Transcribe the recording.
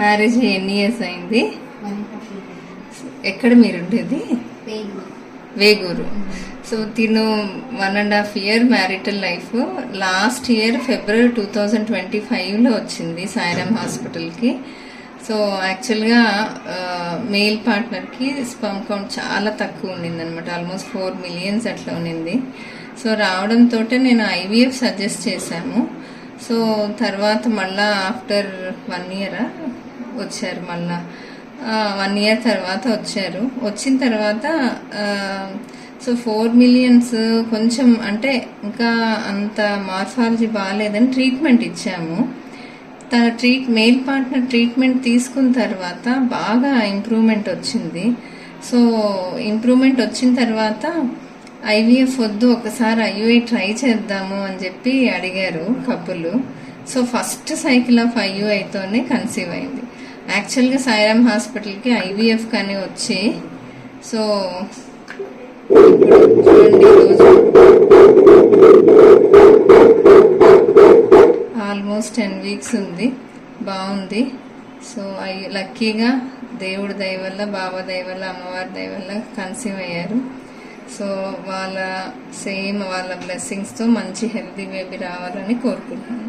Marriage ఎన్ని years అయింది? ఎక్కడ మీరు ఉండేది? వేగూరు. సో తిను 1.5 year marital life. Last year February 2025లో వచ్చింది సాయిరామ్ హాస్పిటల్కి. సో యాక్చువల్గా మేల్ పార్ట్నర్కి స్పర్మ్ కౌంట్ చాలా తక్కువ ఉండింది అనమాట. ఆల్మోస్ట్ 4 million అట్లా ఉన్నింది. సో రావడంతో నేను IVF సజెస్ట్ చేశాము. సో తర్వాత మళ్ళా ఆఫ్టర్ 1 year వచ్చారు. మళ్ళా 1 year తర్వాత వచ్చారు. వచ్చిన తర్వాత సో 4 million కొంచెం అంటే ఇంకా అంత మార్ఫాలజీ బాగాలేదని ట్రీట్మెంట్ ఇచ్చాము. తన మేల్ పార్ట్నర్ ట్రీట్మెంట్ తీసుకున్న తర్వాత బాగా ఇంప్రూవ్మెంట్ వచ్చింది. సో ఇంప్రూవ్మెంట్ వచ్చిన తర్వాత IVF వద్దు, ఒకసారి IUI ట్రై చేద్దాము అని చెప్పి అడిగారు couple. So first cycle of IUIతోనే కన్సీవ్ అయింది. యాక్చువల్గా సాయిరామ్ హాస్పిటల్కి IVF కానీ వచ్చి సో ఆల్మోస్ట్ 10 weeks ఉంది. బాగుంది. సో లక్కీగా దేవుడి దయ వల్ల, బాబా దయ వల్ల, అమ్మవారి దయ వల్ల కన్సీవ్ అయ్యారు. సో వాళ్ళ బ్లెస్సింగ్స్తో మంచి హెల్తీ బేబీ రావాలని కోరుకుంటున్నాను.